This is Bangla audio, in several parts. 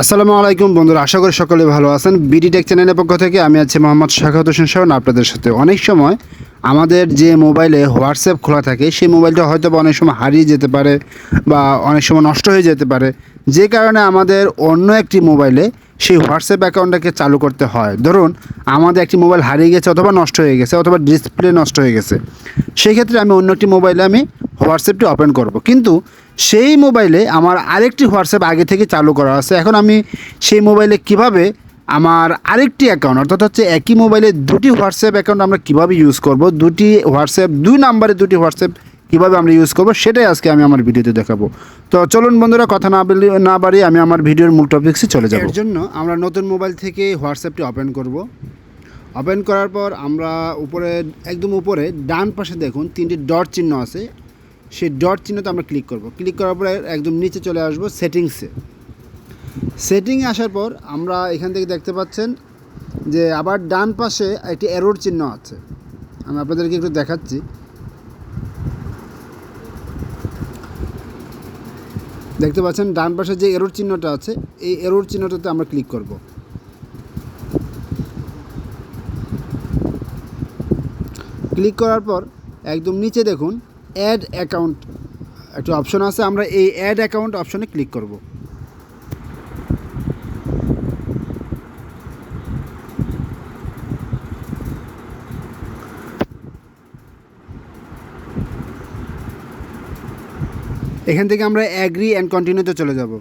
আসসালামু আলাইকুম বন্ধুরা, আশা করি সকলে ভালো আছেন। বিডি টেক চ্যানেলের পক্ষ থেকে আমি আছি মোহাম্মদ শাখাওয়াত হোসেন শাওন আপনাদের সাথে। অনেক সময় আমাদের যে মোবাইলে হোয়াটসঅ্যাপ খোলা থাকে সেই মোবাইলটা হয়তো বা অনেক সময় হারিয়ে যেতে পারে বা অনেক সময় নষ্ট হয়ে যেতে পারে, যে কারণে আমাদের অন্য একটি মোবাইলে সেই হোয়াটসঅ্যাপ অ্যাকাউন্টটাকে চালু করতে হয়। ধরুন আমাদের একটি মোবাইল হারিয়ে গেছে অথবা নষ্ট হয়ে গেছে অথবা ডিসপ্লে নষ্ট হয়ে গেছে, সেক্ষেত্রে আমি অন্য একটি মোবাইলে আমি হোয়াটসঅ্যাপটি ওপেন করব, কিন্তু সেই মোবাইলে আমার আরেকটি হোয়াটসঅ্যাপ আগে থেকে চালু করা আছে। এখন আমি সেই মোবাইলে কিভাবে আমার আরেকটি অ্যাকাউন্ট, অর্থাৎ হচ্ছে একই মোবাইলে দুটি হোয়াটসঅ্যাপ অ্যাকাউন্ট আমরা কিভাবে ইউজ করব, দুটি হোয়াটসঅ্যাপ, দুই নাম্বারে দুটি হোয়াটসঅ্যাপ কীভাবে আমরা ইউজ করব, সেটাই আজকে আমি আমার ভিডিওতে দেখাবো। তো চলুন বন্ধুরা, কথা না বাড়িয়ে আমি আমার ভিডিওর মূল টপিক্সে চলে যাব। এর জন্য আমরা নতুন মোবাইল থেকে হোয়াটসঅ্যাপটি ওপেন করব। ওপেন করার পর আমরা একদম উপরে ডান পাশে দেখুন তিনটি ডট চিহ্ন আছে, সেই ডট চিহ্নতে আমরা ক্লিক করব। ক্লিক করার পরে একদম নিচে চলে আসব সেটিংয়ে আসার পর আমরা এখান থেকে দেখতে পাচ্ছেন যে আবার ডান পাশে একটি এরর চিহ্ন আছে। আমি আপনাদেরকে একটু দেখাচ্ছি। দেখতে পাচ্ছেন ডান পাশে যে এরর চিহ্নটা আছে, এই এরর চিহ্নটাতে আমরা ক্লিক করব। ক্লিক করার পর একদম নিচে দেখুন অ্যাড অ্যাকাউন্ট একটা অপশন আছে, আমরা এই অ্যাড অ্যাকাউন্ট অপশনে ক্লিক করব। এখান থেকে আমরা অ্যাগ্রি অ্যান্ড কন্টিনিউতে চলে যাব।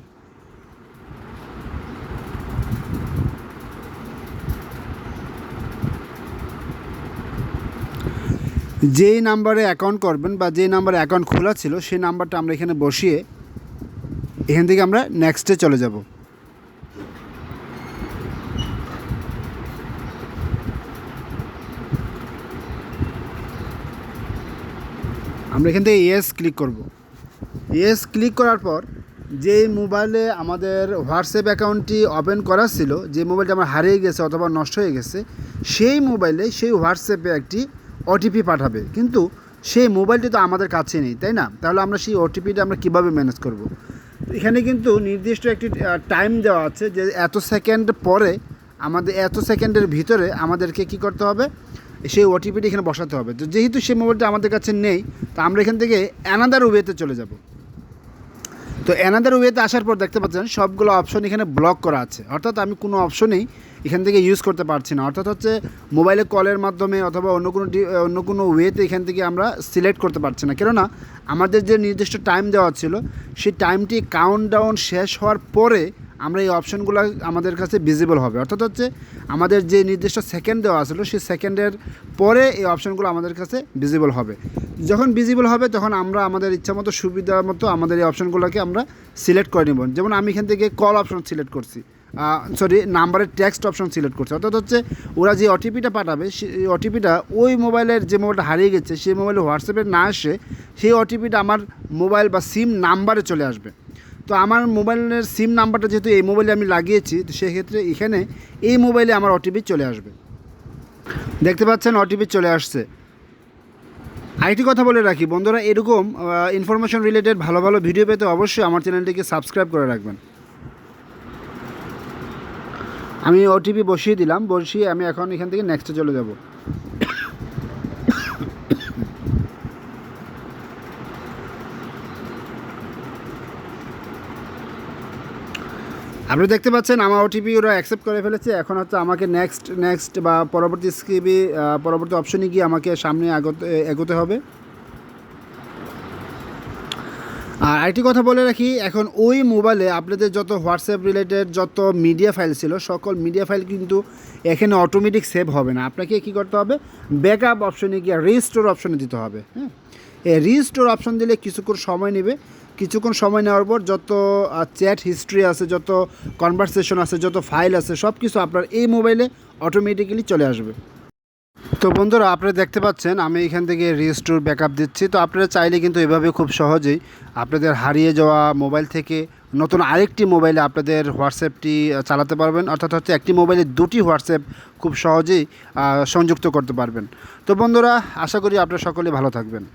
যেই নাম্বারে অ্যাকাউন্ট করবেন বা যেই নাম্বারে অ্যাকাউন্ট খোলা ছিল সেই নাম্বারটা আমরা এখানে বসিয়ে এখান থেকে আমরা নেক্সটে চলে যাব। আমরা এখান থেকে ইয়েস ক্লিক করব। ইয়েস ক্লিক করার পর যে মোবাইলে আমাদের হোয়াটসঅ্যাপ অ্যাকাউন্টটি ওপেন করা ছিল, যে মোবাইলটা আমার হারিয়ে গেছে অথবা নষ্ট হয়ে গেছে, সেই মোবাইলে সেই হোয়াটসঅ্যাপে একটি ওটিপি পাঠাবে, কিন্তু সেই মোবাইলটি তো আমাদের কাছে নেই, তাই না? তাহলে আমরা সেই ওটিপিটা আমরা কীভাবে ম্যানেজ করব? এখানে কিন্তু নির্দিষ্ট একটি টাইম দেওয়া আছে যে এত সেকেন্ড পরে আমাদের, এত সেকেন্ডের ভিতরে আমাদেরকে কী করতে হবে, সেই ওটিপিটি এখানে বসাতে হবে। তো যেহেতু সেই মোবাইলটা আমাদের কাছে নেই, তো আমরা এখান থেকে অ্যানাদার ওয়েতে চলে যাব। তো অ্যানাদার ওয়েতে আসার পর দেখতে পাচ্ছেন সবগুলো অপশন এখানে ব্লক করা আছে, অর্থাৎ আমি কোনো অপশনেই এখান থেকে ইউজ করতে পারছি না। অর্থাৎ হচ্ছে মোবাইলে কলের মাধ্যমে অথবা অন্য কোনো ওয়েতে এখান থেকে আমরা সিলেক্ট করতে পারছি না, কেননা আমাদের যে নির্দিষ্ট টাইম দেওয়া ছিল সেই টাইমটি কাউন্টডাউন শেষ হওয়ার পরে আমরা এই অপশনগুলো আমাদের কাছে ভিজিবল হবে। অর্থাৎ হচ্ছে আমাদের যে নির্দিষ্ট সেকেন্ড দেওয়া ছিল সেই সেকেন্ডের পরে এই অপশনগুলো আমাদের কাছে ভিজিবল হবে। যখন ভিজিবল হবে তখন আমরা আমাদের ইচ্ছামতো সুবিধা মতো আমাদের এই অপশনগুলোকে আমরা সিলেক্ট করে নেব। যেমন আমি এখান থেকে কল অপশন সিলেক্ট করছি, নাম্বারের টেক্সট অপশন সিলেক্ট করছি। অর্থাৎ হচ্ছে ওরা যে ওটিপিটা পাঠাবে সেই ওটিপিটা ওই মোবাইলের, যে মোবাইলটা হারিয়ে গেছে সেই মোবাইলে হোয়াটসঅ্যাপে না আসে, সেই ওটিপিটা আমার মোবাইল বা সিম নাম্বারে চলে আসবে। তো আমার মোবাইলের সিম নাম্বারটা যেহেতু এই মোবাইলে আমি লাগিয়েছি, তো সেক্ষেত্রে এখানে এই মোবাইলে আমার ওটিপি চলে আসবে। দেখতে পাচ্ছেন ওটিপি চলে আসছে। আরেকটি কথা বলে রাখি বন্ধুরা, এরকম ইনফরমেশন রিলেটেড ভালো ভালো ভিডিও পেতে অবশ্যই আমার চ্যানেলটিকে সাবস্ক্রাইব করে রাখবেন। আমি ওটিপি বসিয়ে দিলাম, বসিয়ে আমি এখন এখান থেকে নেক্সটে চলে যাব। আপনি দেখতে পাচ্ছেন আমার ওটিপি ওরা অ্যাকসেপ্ট করে ফেলেছে। এখন হচ্ছে আমাকে নেক্সট বা পরবর্তী অপশনে গিয়ে আমাকে সামনে এগোতে হবে। আর আরেকটি কথা বলে রাখি, এখন ওই মোবাইলে আপনাদের যত হোয়াটসঅ্যাপ রিলেটেড যত মিডিয়া ফাইল ছিল, সকল মিডিয়া ফাইল কিন্তু এখানে অটোমেটিক সেভ হবে না। আপনাকে কী করতে হবে, ব্যাকআপ অপশনে গিয়ে রিস্টোর অপশনে দিতে হবে। হ্যাঁ, এই রিস্টোর অপশন দিলে কিছুক্ষণ সময় নেবে। কিছুক্ষণ সময় নেওয়ার পর যত চ্যাট হিস্ট্রি আছে, যত কনভারসেশন আছে, যত ফাইল আছে, সব কিছু আপনার এই মোবাইলে অটোমেটিক্যালি চলে আসবে। তো বন্ধুরা, আপনারা দেখতে পাচ্ছেন আমি এখান থেকে রিস্টোর ব্যাকআপ দিচ্ছি। তো আপনারা চাইলে কিন্তু এভাবে খুব সহজেই আপনাদের হারিয়ে যাওয়া মোবাইল থেকে নতুন আরেকটি মোবাইলে আপনাদের হোয়াটসঅ্যাপটি চালাতে পারবেন। অর্থাৎ হচ্ছে একটি মোবাইলে দুটি হোয়াটসঅ্যাপ খুব সহজেই সংযুক্ত করতে পারবেন। তো বন্ধুরা, আশা করি আপনারা সকলে ভালো থাকবেন।